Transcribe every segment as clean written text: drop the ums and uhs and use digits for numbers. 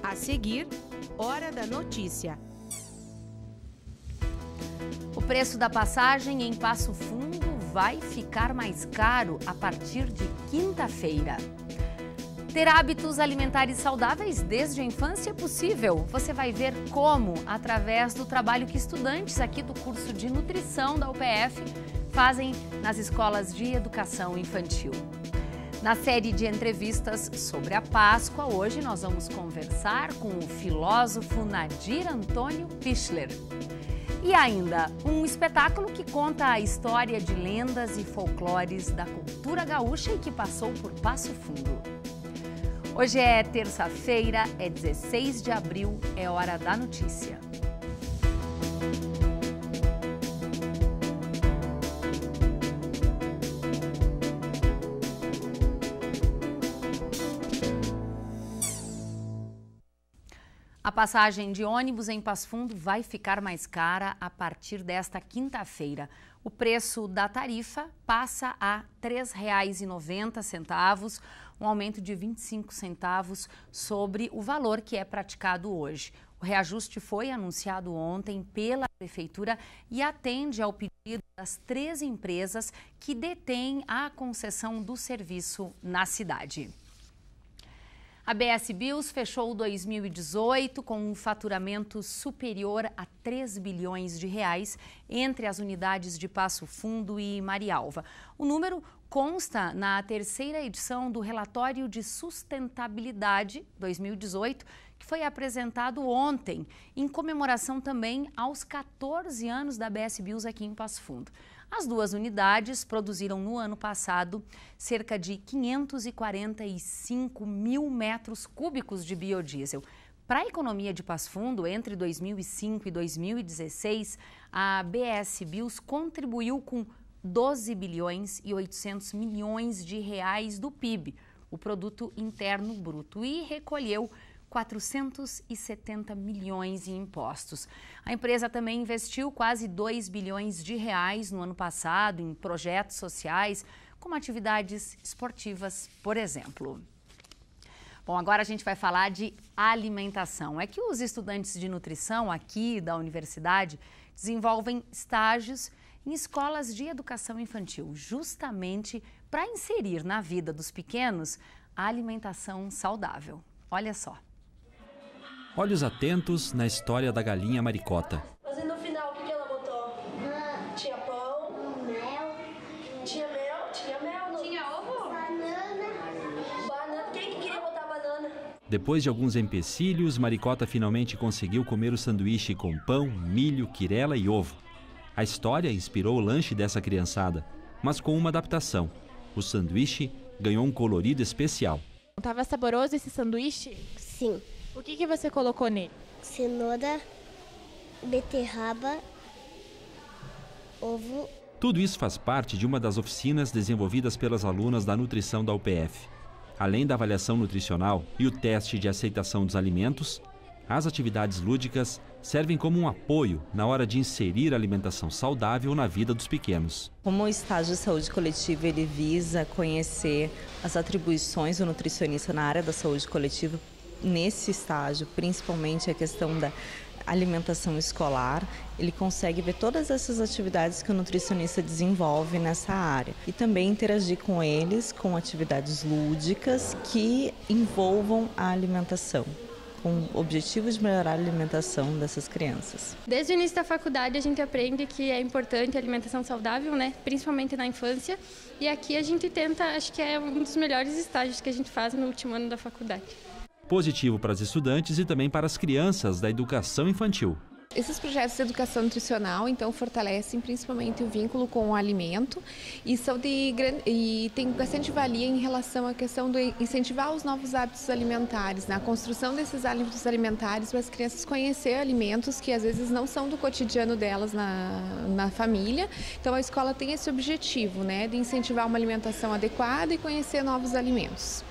A seguir, Hora da Notícia. O preço da passagem em Passo Fundo vai ficar mais caro a partir de quinta-feira. Ter hábitos alimentares saudáveis desde a infância é possível. Você vai ver como através do trabalho que estudantes aqui do curso de nutrição da UPF fazem nas escolas de educação infantil. Na série de entrevistas sobre a Páscoa, hoje nós vamos conversar com o filósofo Nadir Antônio Pichler. E ainda, um espetáculo que conta a história de lendas e folclores da cultura gaúcha e que passou por Passo Fundo. Hoje é terça-feira, é 16 de abril, é Hora da Notícia. A passagem de ônibus em Passo Fundo vai ficar mais cara a partir desta quinta-feira. O preço da tarifa passa a R$ 3,90, um aumento de 25 centavos sobre o valor que é praticado hoje. O reajuste foi anunciado ontem pela Prefeitura e atende ao pedido das 3 empresas que detêm a concessão do serviço na cidade. A BS Bills fechou 2018 com um faturamento superior a 3 bilhões de reais entre as unidades de Passo Fundo e Marialva. O número consta na 3ª edição do Relatório de Sustentabilidade 2018, que foi apresentado ontem, em comemoração também aos 14 anos da BS Bills aqui em Passo Fundo. As 2 unidades produziram no ano passado cerca de 545 mil metros cúbicos de biodiesel. Para a economia de Passo Fundo, entre 2005 e 2016, a BS Bills contribuiu com 12 bilhões e 800 milhões de reais do PIB, o Produto Interno Bruto, e recolheu 470 milhões em impostos. A empresa também investiu quase 2 bilhões de reais no ano passado em projetos sociais, como atividades esportivas, por exemplo. Bom, agora a gente vai falar de alimentação. É que os estudantes de nutrição aqui da universidade desenvolvem estágios em escolas de educação infantil, justamente para inserir na vida dos pequenos a alimentação saudável. Olha só. Olhos atentos na história da galinha maricota. Mas e no final, o que ela botou? Tinha pão? Mel. Tinha mel? Tinha mel. Não? Tinha ovo? Banana. Banana. Quem que queria botar banana? Depois de alguns empecilhos, Maricota finalmente conseguiu comer o sanduíche com pão, milho, quirela e ovo. A história inspirou o lanche dessa criançada, mas com uma adaptação. O sanduíche ganhou um colorido especial. Tava saboroso esse sanduíche? Sim. O que você colocou nele? Cenoura, beterraba, ovo. Tudo isso faz parte de uma das oficinas desenvolvidas pelas alunas da nutrição da UPF. Além da avaliação nutricional e o teste de aceitação dos alimentos, as atividades lúdicas servem como um apoio na hora de inserir a alimentação saudável na vida dos pequenos. Como o estágio de saúde coletiva, ele visa conhecer as atribuições do nutricionista na área da saúde coletiva. Nesse estágio, principalmente a questão da alimentação escolar, ele consegue ver todas essas atividades que o nutricionista desenvolve nessa área e também interagir com eles com atividades lúdicas que envolvam a alimentação, com o objetivo de melhorar a alimentação dessas crianças. Desde o início da faculdade a gente aprende que é importante a alimentação saudável, né? Principalmente na infância, e aqui a gente tenta, acho que é um dos melhores estágios que a gente faz no último ano da faculdade. Positivo para as estudantes e também para as crianças da educação infantil. Esses projetos de educação nutricional, então, fortalecem principalmente o vínculo com o alimento e tem bastante valia em relação à questão de incentivar os novos hábitos alimentares, na construção desses hábitos alimentares para as crianças conhecer alimentos que às vezes não são do cotidiano delas na família. Então, a escola tem esse objetivo, né, de incentivar uma alimentação adequada e conhecer novos alimentos.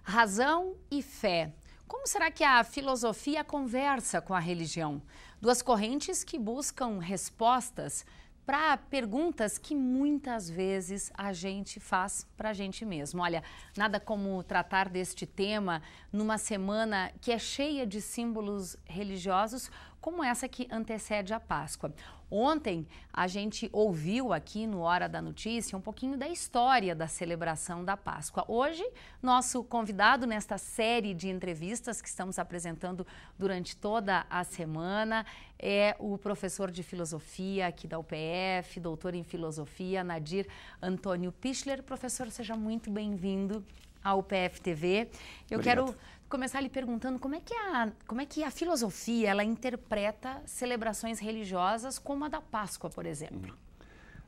Razão e fé. Como será que a filosofia conversa com a religião? Duas correntes que buscam respostas para perguntas que muitas vezes a gente faz para a gente mesmo. Olha, nada como tratar deste tema numa semana que é cheia de símbolos religiosos, como essa que antecede a Páscoa. Ontem, a gente ouviu aqui no Hora da Notícia um pouquinho da história da celebração da Páscoa. Hoje, nosso convidado nesta série de entrevistas que estamos apresentando durante toda a semana é o professor de filosofia aqui da UPF, doutor em filosofia, Nadir Antônio Pichler. Professor, seja muito bem-vindo ao UPF TV. Eu quero começar lhe perguntando como é que a filosofia ela interpreta celebrações religiosas como a da Páscoa, por exemplo.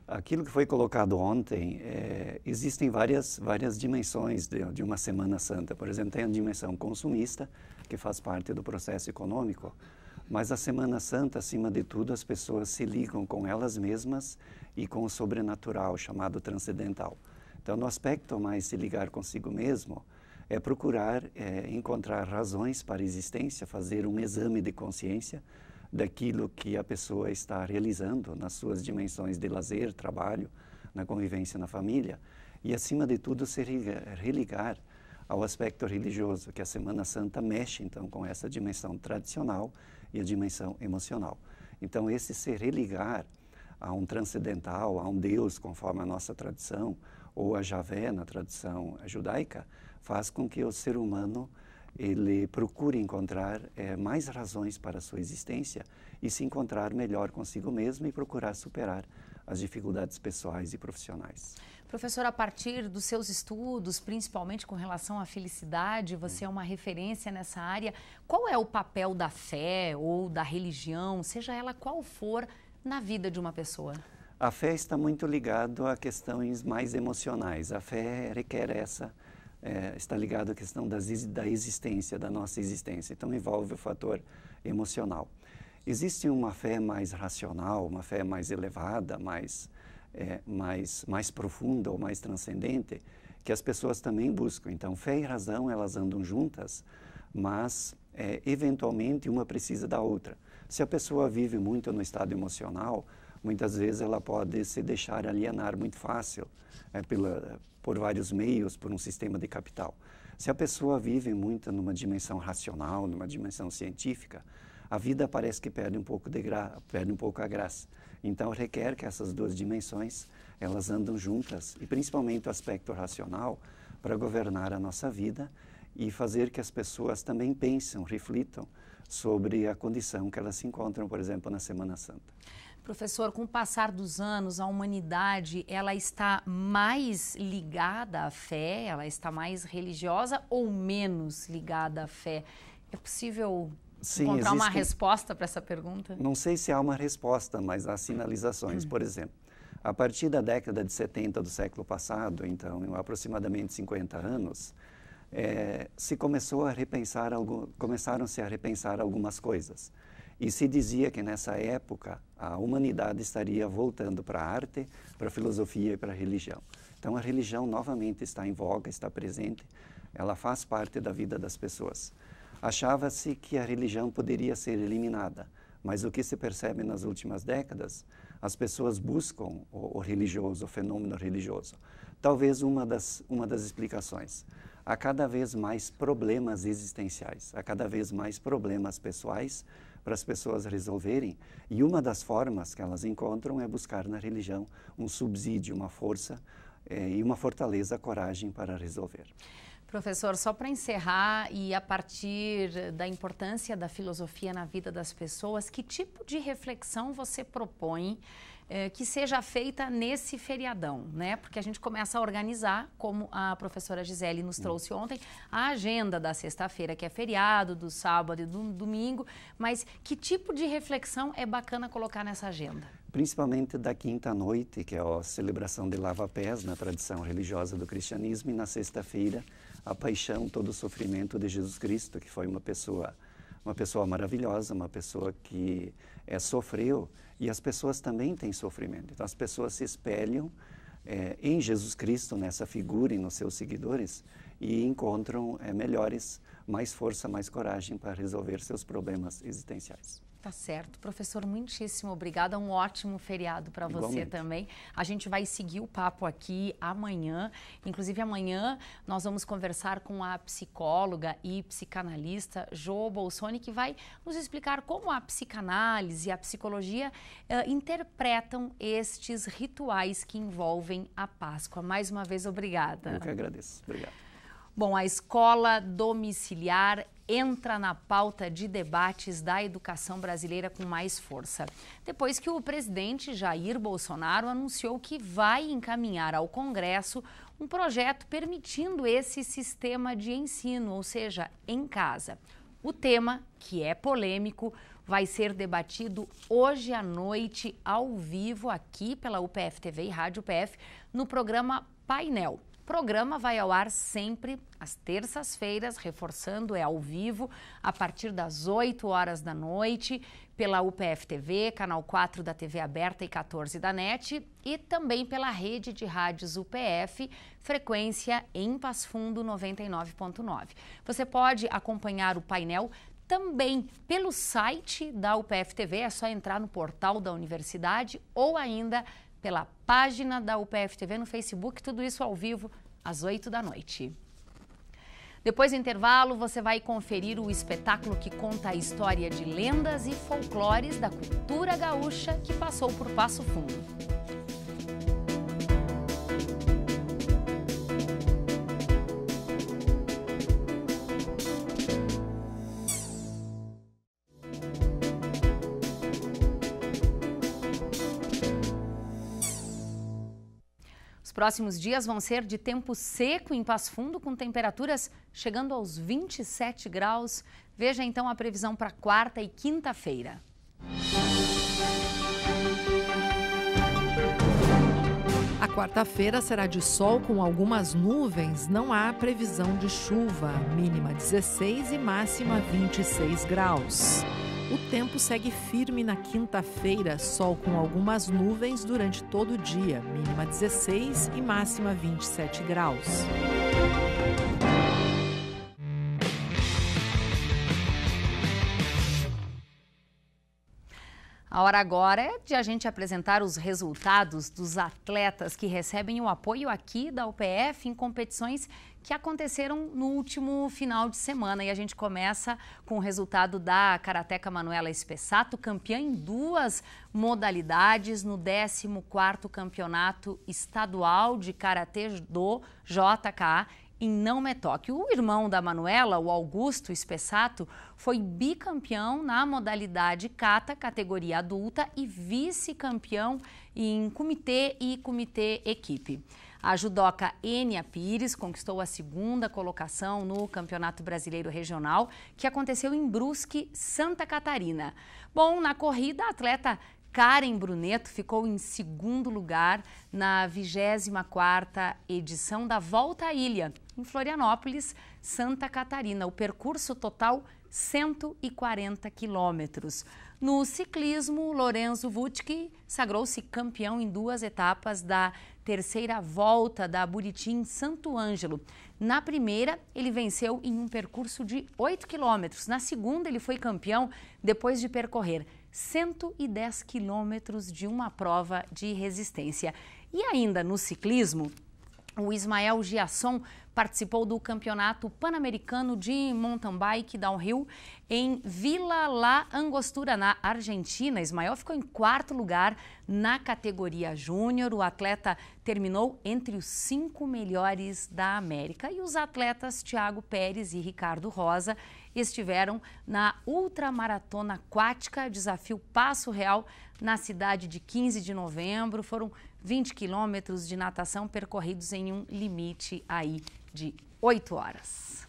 Aquilo que foi colocado ontem, existem várias dimensões de uma Semana Santa. Por exemplo, tem a dimensão consumista, que faz parte do processo econômico, mas a Semana Santa, acima de tudo, as pessoas se ligam com elas mesmas e com o sobrenatural, chamado transcendental. Então, no aspecto mais se ligar consigo mesmo, é procurar encontrar razões para a existência, fazer um exame de consciência daquilo que a pessoa está realizando nas suas dimensões de lazer, trabalho, na convivência na família e, acima de tudo, se religar ao aspecto religioso, que a Semana Santa mexe, então, com essa dimensão tradicional e a dimensão emocional. Então, esse se religar a um transcendental, a um Deus, conforme a nossa tradição, ou a Javé, na tradição judaica, faz com que o ser humano ele procure encontrar mais razões para a sua existência e se encontrar melhor consigo mesmo e procurar superar as dificuldades pessoais e profissionais. Professor, a partir dos seus estudos, principalmente com relação à felicidade, você é uma referência nessa área. Qual é o papel da fé ou da religião, seja ela qual for, na vida de uma pessoa? A fé está muito ligada a questões mais emocionais. A fé requer está ligado à questão da existência, da nossa existência. Então, envolve o fator emocional. Existe uma fé mais racional, uma fé mais elevada, mais profunda ou mais transcendente, que as pessoas também buscam. Então, fé e razão, elas andam juntas, mas, eventualmente, uma precisa da outra. Se a pessoa vive muito no estado emocional, muitas vezes ela pode se deixar alienar muito fácil por vários meios, por um sistema de capital. Se a pessoa vive muito numa dimensão racional, numa dimensão científica, a vida parece que perde um pouco a graça. Então, requer que essas duas dimensões, elas andam juntas, e principalmente o aspecto racional, para governar a nossa vida e fazer que as pessoas também pensem, reflitam sobre a condição que elas se encontram, por exemplo, na Semana Santa. Professor, com o passar dos anos, a humanidade, ela está mais ligada à fé, ela está mais religiosa ou menos ligada à fé? É possível encontrar uma resposta para essa pergunta? Não sei se há uma resposta, mas há sinalizações. Por exemplo, a partir da década de 70 do século passado, então, em aproximadamente 50 anos, começaram-se a repensar algumas coisas. E se dizia que nessa época a humanidade estaria voltando para a arte, para a filosofia e para a religião. Então a religião novamente está em voga, está presente, ela faz parte da vida das pessoas. Achava-se que a religião poderia ser eliminada, mas o que se percebe nas últimas décadas, as pessoas buscam o religioso, o fenômeno religioso. Talvez uma das explicações. Há cada vez mais problemas existenciais, há cada vez mais problemas pessoais para as pessoas resolverem, e uma das formas que elas encontram é buscar na religião um subsídio, uma força e uma fortaleza, coragem para resolver. Professor, só para encerrar e a partir da importância da filosofia na vida das pessoas, que tipo de reflexão você propõe que seja feita nesse feriadão, né? Porque a gente começa a organizar, como a professora Gisele nos trouxe ontem, a agenda da sexta-feira, que é feriado, do sábado e do domingo, mas que tipo de reflexão é bacana colocar nessa agenda? Principalmente da quinta-noite, que é a celebração de lava-pés na tradição religiosa do cristianismo, e na sexta-feira, a paixão, todo o sofrimento de Jesus Cristo, que foi uma pessoa maravilhosa, uma pessoa que sofreu, e as pessoas também têm sofrimento. Então as pessoas se espelham em Jesus Cristo, nessa figura e nos seus seguidores, e encontram mais força, mais coragem para resolver seus problemas existenciais. Tá certo. Professor, muitíssimo obrigada. Um ótimo feriado para você também. A gente vai seguir o papo aqui amanhã. Inclusive, amanhã nós vamos conversar com a psicóloga e psicanalista Jo Bolsoni, que vai nos explicar como a psicanálise e a psicologia interpretam estes rituais que envolvem a Páscoa. Mais uma vez, obrigada. Eu que agradeço. Obrigado. Bom, a escola domiciliar entra na pauta de debates da educação brasileira com mais força. Depois que o presidente Jair Bolsonaro anunciou que vai encaminhar ao Congresso um projeto permitindo esse sistema de ensino, ou seja, em casa. O tema, que é polêmico, vai ser debatido hoje à noite, ao vivo, aqui pela UPF TV e Rádio UPF, no programa Painel. O programa vai ao ar sempre às terças-feiras, reforçando, é ao vivo, a partir das 8 horas da noite, pela UPF TV, canal 4 da TV aberta e 14 da NET, e também pela rede de rádios UPF, frequência em Passo Fundo 99.9. Você pode acompanhar o painel também pelo site da UPF TV, é só entrar no portal da universidade ou ainda pela página da UPF TV no Facebook, tudo isso ao vivo às 8 da noite. Depois do intervalo, você vai conferir o espetáculo que conta a história de lendas e folclores da cultura gaúcha que passou por Passo Fundo. Os próximos dias vão ser de tempo seco em Passo Fundo, com temperaturas chegando aos 27 graus. Veja então a previsão para quarta e quinta-feira. A quarta-feira será de sol com algumas nuvens, não há previsão de chuva, mínima 16 e máxima 26 graus. O tempo segue firme na quinta-feira, sol com algumas nuvens durante todo o dia, mínima 16 e máxima 27 graus. A hora agora é de a gente apresentar os resultados dos atletas que recebem o apoio aqui da UPF em competições que aconteceram no último final de semana. E a gente começa com o resultado da karateca Manuela Espessato, campeã em 2 modalidades no 14º Campeonato Estadual de Karatê do JKA em Não Me Toque. O irmão da Manuela, o Augusto Espessato, foi bicampeão na modalidade kata, categoria adulta, e vice-campeão em comitê e comitê equipe. A judoca Enia Pires conquistou a 2ª colocação no Campeonato Brasileiro Regional, que aconteceu em Brusque, Santa Catarina. Bom, na corrida, a atleta Karen Bruneto ficou em 2º lugar na 24ª edição da Volta à Ilha, em Florianópolis, Santa Catarina. O percurso total, 140 quilômetros. No ciclismo, Lorenzo Vutki sagrou-se campeão em 2 etapas da 3ª volta da Buriti em Santo Ângelo. Na primeira, ele venceu em um percurso de 8 quilômetros. Na segunda, ele foi campeão depois de percorrer 110 quilômetros de uma prova de resistência. E ainda no ciclismo, o Ismael Giasson participou do Campeonato Pan-Americano de Mountain Bike Downhill em Vila La Angostura, na Argentina. Ismael ficou em 4º lugar na categoria júnior. O atleta terminou entre os 5 melhores da América. E os atletas Thiago Pérez e Ricardo Rosa estiveram na ultramaratona aquática, desafio Passo Real, na cidade de 15 de novembro. Foram 20 quilômetros de natação percorridos em um limite aí de 8 horas.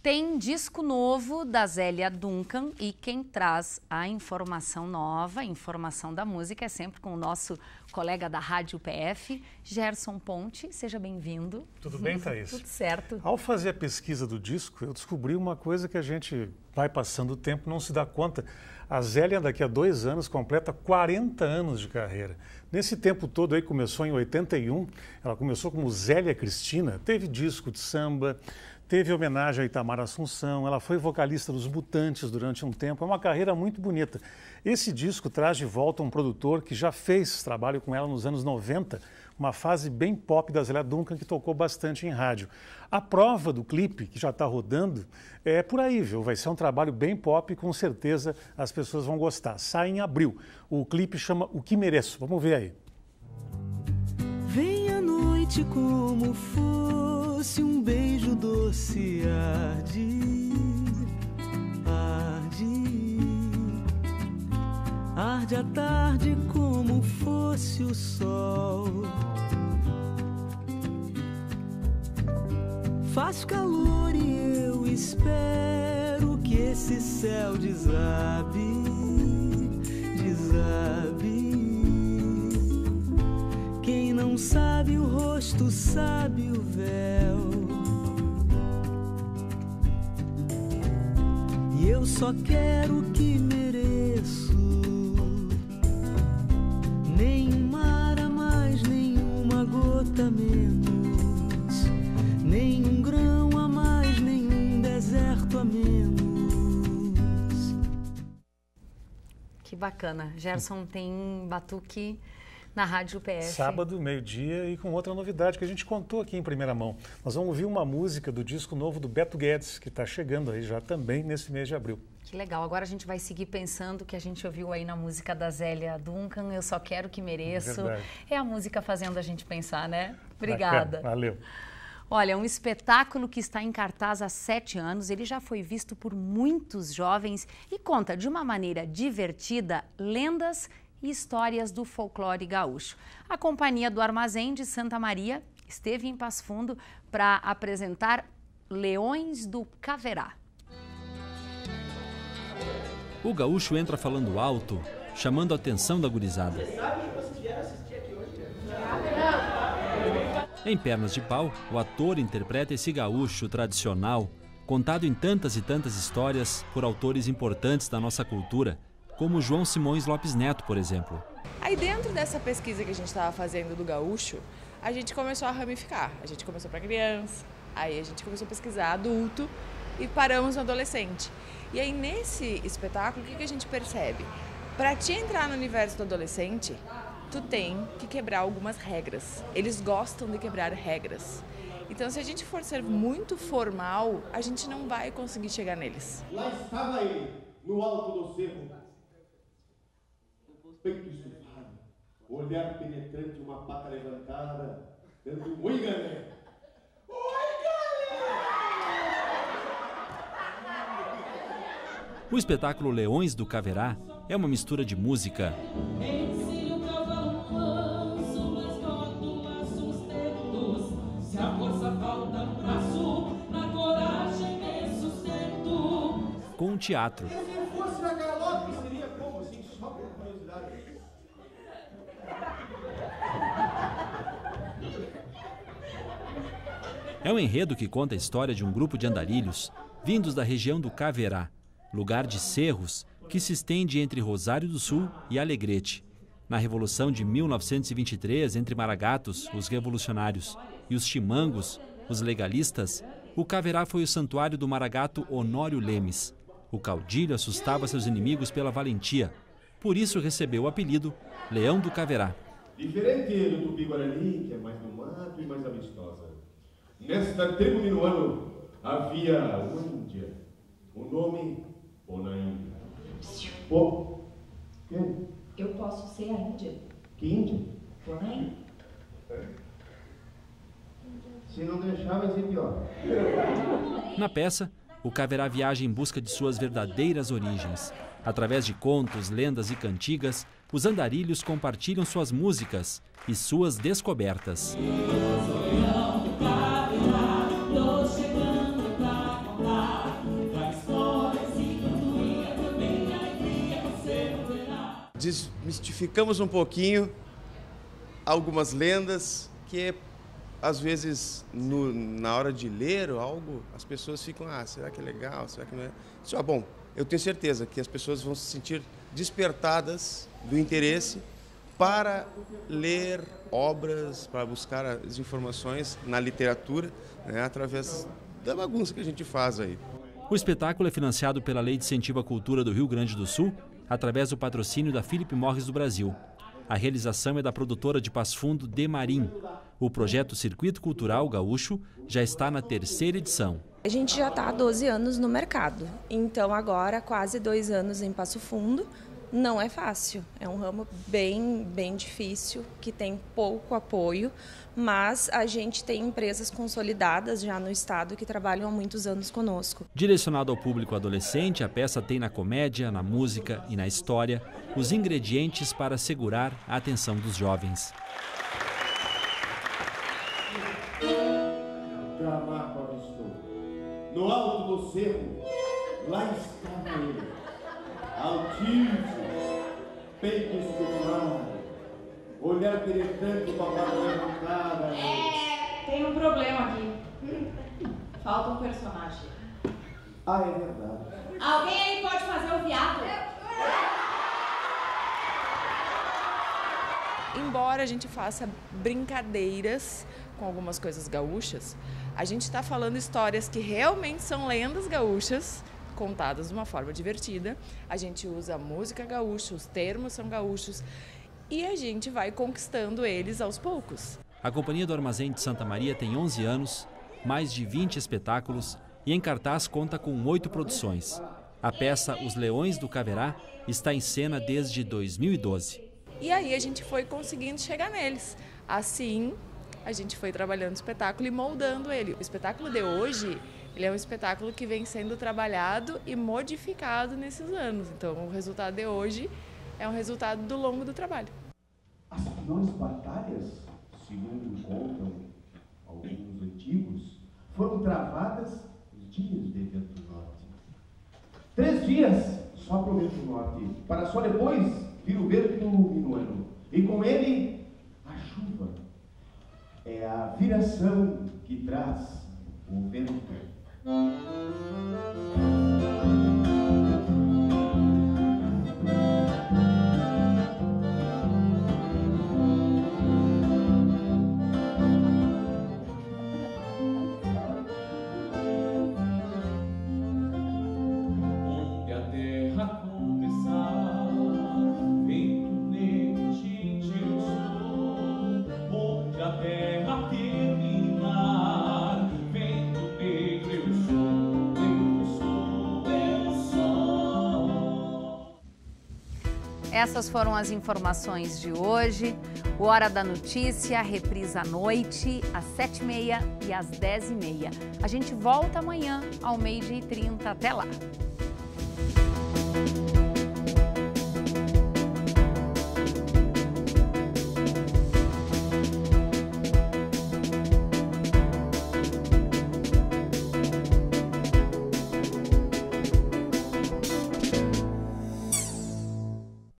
Tem disco novo da Zélia Duncan e quem traz a informação nova, a informação da música, é sempre com o nosso colega da Rádio UPF, Gerson Ponte. Seja bem-vindo. Tudo bem, Thaís? Tudo certo. Ao fazer a pesquisa do disco, eu descobri uma coisa que a gente vai passando o tempo e não se dá conta. A Zélia, daqui a 2 anos, completa 40 anos de carreira. Nesse tempo todo aí, começou em 81, ela começou como Zélia Cristina, teve disco de samba, teve homenagem a Itamar Assunção, ela foi vocalista dos Mutantes durante um tempo, é uma carreira muito bonita. Esse disco traz de volta um produtor que já fez trabalho com ela nos anos 90, uma fase bem pop da Zélia Duncan, que tocou bastante em rádio. A prova do clipe, que já está rodando, é por aí, viu? Vai ser um trabalho bem pop e com certeza as pessoas vão gostar. Sai em abril. O clipe chama O Que Mereço. Vamos ver aí. Vem a noite como fosse um beijo doce, arde, arde, arde a tarde como fosse o sol. Faz calor e eu espero que esse céu desabe, desabe. Quem não sabe o rosto sabe o véu. E eu só quero o que mereço. Nem um mar a mais, nem uma gota a menos. Nem um grão a mais, nem um deserto a menos. Que bacana. Gerson tem batuque na Rádio UPF. Sábado, meio-dia, e com outra novidade que a gente contou aqui em primeira mão. Nós vamos ouvir uma música do disco novo do Beto Guedes, que está chegando aí já também nesse mês de abril. Que legal. Agora a gente vai seguir pensando que a gente ouviu aí na música da Zélia Duncan, Eu Só Quero Que Mereço. É a música fazendo a gente pensar, né? Obrigada. Bacana. Valeu. Olha, um espetáculo que está em cartaz há 7 anos, ele já foi visto por muitos jovens e conta de uma maneira divertida lendas e histórias do folclore gaúcho. A Companhia do Armazém de Santa Maria esteve em Passo Fundo para apresentar Leões do Caverá. O gaúcho entra falando alto, chamando a atenção da gurizada. Em Pernas de Pau, o ator interpreta esse gaúcho tradicional, contado em tantas e tantas histórias por autores importantes da nossa cultura, como João Simões Lopes Neto, por exemplo. Aí dentro dessa pesquisa que a gente estava fazendo do gaúcho, a gente começou a ramificar. A gente começou para criança, aí a gente começou a pesquisar adulto e paramos no adolescente. E aí nesse espetáculo, o que a gente percebe? Para te entrar no universo do adolescente, tu tem que quebrar algumas regras. Eles gostam de quebrar regras. Então se a gente for ser muito formal, a gente não vai conseguir chegar neles. Lá estava ele, no alto do cerro. Peito estufado, olhar penetrante, uma pata levantada, dando um oi, galera! Oi, galera! O espetáculo Leões do Caverá é uma mistura de música, com teatro. É um enredo que conta a história de um grupo de andarilhos vindos da região do Caverá, lugar de cerros que se estende entre Rosário do Sul e Alegrete. Na Revolução de 1923, entre maragatos, os revolucionários, e os chimangos, os legalistas, o Caverá foi o santuário do maragato Honório Lemes. O caudilho assustava seus inimigos pela valentia. Por isso recebeu o apelido Leão do Caverá. Diferente do Tupi-Guarani, que é mais do mato e mais amistosa. Nesta tribo minuano havia uma índia. O nome Ponaíndia. Pô, quem? Eu posso ser a Índia. Que Índia? Ponaíndia. Se não deixar, vai ser pior. Na peça, o Caverá viaja em busca de suas verdadeiras origens. Através de contos, lendas e cantigas, os andarilhos compartilham suas músicas e suas descobertas. desmistificamos um pouquinho algumas lendas que, às vezes, na hora de ler algo, as pessoas ficam, será que é legal, será que não é? Bom, eu tenho certeza que as pessoas vão se sentir despertadas do interesse para ler obras, para buscar as informações na literatura, né, através da bagunça que a gente faz aí. O espetáculo é financiado pela Lei de Incentivo à Cultura do Rio Grande do Sul, através do patrocínio da Philip Morris do Brasil. A realização é da produtora de Passo Fundo, Demarim. O projeto Circuito Cultural Gaúcho já está na 3ª edição. A gente já está há 12 anos no mercado, então agora quase 2 anos em Passo Fundo. Não é fácil, é um ramo bem difícil, que tem pouco apoio, mas a gente tem empresas consolidadas já no estado que trabalham há muitos anos conosco. Direcionado ao público adolescente, a peça tem na comédia, na música e na história os ingredientes para segurar a atenção dos jovens. No alto do cerro, lá estava ele, altíssimo, peito esculturado, olhar penetrante com a barba levantada. Tem um problema aqui. Falta um personagem. É verdade. Alguém aí pode fazer o viado? Embora a gente faça brincadeiras com algumas coisas gaúchas, a gente está falando histórias que realmente são lendas gaúchas, contadas de uma forma divertida. A gente usa a música gaúcha, os termos são gaúchos e a gente vai conquistando eles aos poucos. A Companhia do Armazém de Santa Maria tem 11 anos, mais de 20 espetáculos e em cartaz conta com 8 produções. A peça Os Leões do Caverá está em cena desde 2012. E aí a gente foi conseguindo chegar neles. Assim, a gente foi trabalhando o espetáculo e moldando ele. O espetáculo de hoje, ele é um espetáculo que vem sendo trabalhado e modificado nesses anos. Então, o resultado de hoje é um resultado do longo do trabalho. As piores batalhas, segundo contam alguns antigos, foram travadas nos dias de vento norte. 3 dias só para o vento norte, para só depois vir o vento minuano. E com ele, a chuva. É a viração que traz o vento. Onde a terra começar, vento negro tinge o sol. Onde a terra terminar, vento negro eu sou. Essas foram as informações de hoje. O Hora da Notícia, reprisa à noite, às 7h30 e às 10h30. A gente volta amanhã ao 12h30. Até lá!